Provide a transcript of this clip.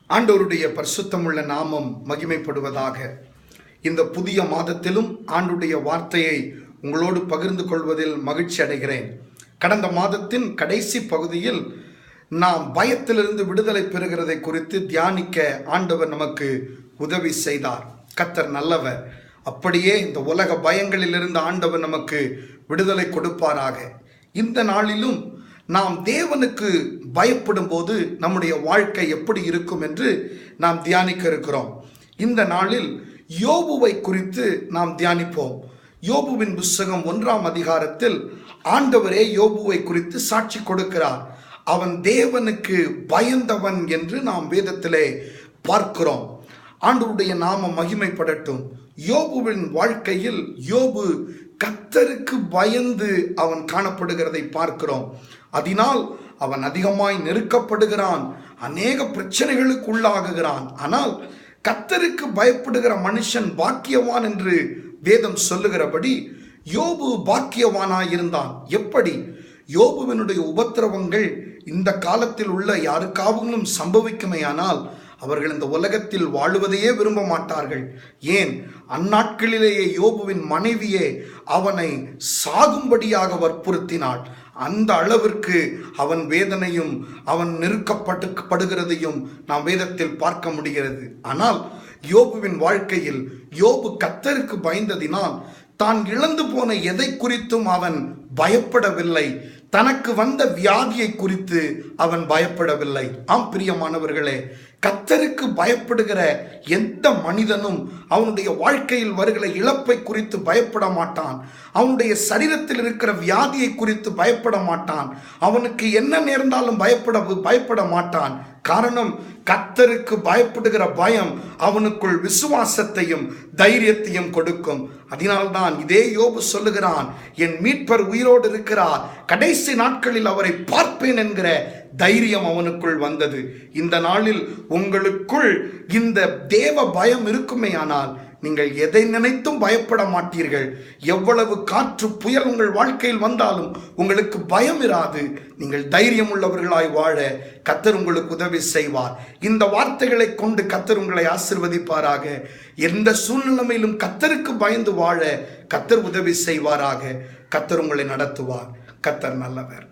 ஆண்டவருடைய பரிசுத்தமுள்ள நாமம் மகிமைப்படுவதாக. இந்த புதிய மாதத்திலும் ஆண்டுடைய வார்த்தையை உங்களோடு பகிர்ந்து கொள்வதில் மகிழ்ச்சி அடைகிறேன். கடந்த மாதத்தின் கடைசி பகுதியில் நாம் பயத்திலிருந்து விடுதலை பெறுகிறதை குறித்து தியானிக்க ஆண்டவர் நமக்கு உதவி செய்தார். கர்த்தர் நல்லவர். அப்படியே இந்த உலக பயங்களிலிருந்து ஆண்டவர் நமக்கு விடுதலை கொடுப்பாராக. இந்த நாளிலும் நாம் தேவனுக்கு பயப்படும் போது நம்முடைய வாழ்க்கை எப்படி இருக்கும் என்று நாம் தியானிக்க இருக்கிறோம். இந்த நாளில் யோபுவை குறித்து நாம் தியானிப்போம். யோபுவின் புத்தகம் 1ஆம் அதிகாரத்தில் ஆண்டவரே யோபுவை குறித்து சாட்சி கொடுக்கிறார். அவன் தேவனுக்கு பயந்தவன் என்று நாம் வேதத்திலே பார்க்கிறோம். ஆண்டவருடைய நாமம் மகிமைப்படட்டும். யோபுவின் வாழ்க்கையில் யோபு கர்த்தருக்கு பயந்து அவன் காணப்படுகிறதை பார்க்கிறோம். அதனால் அவன் அதிகமாய் நெருக்கப்படுகிறான், அநேக பிரச்சனைகளுக்கு உள்ளாகுகிறான். ஆனால் கர்த்தருக்கு பயப்படுகிற மனுஷன் பாக்கியவான் என்று வேதம் சொல்லுகிறபடி யோபு பாக்கியவானாய் இருந்தான். எப்படி? யோபுவினுடைய உபத்திரவங்கள் இந்த காலத்தில் உள்ள யாருக்காகவும் சம்பவிக்குமேயானால் அவர்கள் இந்த உலகத்தில் வாழுவதையே விரும்ப மாட்டார்கள். ஏன்? அந்நாட்களிலேயே யோபுவின் மனைவியே அவனை சாகும்படியாக வற்புறுத்தினாள். அந்த அளவிற்கு அவன் வேதனையும் அவன் நெருக்கப்படுகிறதையும் நாம் வேதத்தில் பார்க்க முடிகிறது. ஆனால் யோபுவின் வாழ்க்கையில் யோபு கர்த்தருக்கு பயந்ததினால் தான் இழந்து போன எதை குறித்தும் அவன் பயப்படவில்லை. தனக்கு வந்த வியாதியை குறித்து அவன் பயப்படவில்லை. ஆம் பிரியமானவர்களே, கர்த்தருக்கு பயப்படுகிற எந்த மனிதனும் அவனுடைய வாழ்க்கையில் வருகிற இழப்பை குறித்து பயப்பட மாட்டான். அவனுடைய சரீரத்தில் இருக்கிற வியாதியை குறித்து பயப்பட மாட்டான். அவனுக்கு என்ன நேர்ந்தாலும் பயப்பட மாட்டான். காரணம், கர்த்தருக்கு பயப்படுகிற பயம் அவனுக்குள் விசுவாசத்தையும் தைரியத்தையும் கொடுக்கும். அதனால்தான் இதே யோபு சொல்லுகிறான், என் மீட்பர் உயிரோடு இருக்கிறார், கடைசி நாட்களில் அவரை பார்ப்பேன் என்கிற தைரியம் அவனுக்குள் வந்தது. இந்த நாளில் உங்களுக்குள் இந்த தேவ பயம் இருக்குமேயானால் நீங்கள் எதை நினைத்தும் பயப்பட மாட்டீர்கள். எவ்வளவு காற்று புயல் உங்கள் வாழ்க்கையில் வந்தாலும் உங்களுக்கு பயம் இராது. நீங்கள் தைரியம் உள்ளவர்களாய் வாழ கர்த்தர் உங்களுக்கு உதவி செய்வார். இந்த வார்த்தைகளை கொண்டு கர்த்தர் உங்களை ஆசீர்வதிப்பாராக. எந்த சூழ்நிலையிலும் கர்த்தருக்கு பயந்து வாழ கர்த்தர் உதவி செய்வாராக. கர்த்தர் உங்களை நடத்துவார். கர்த்தர் நல்லவர்.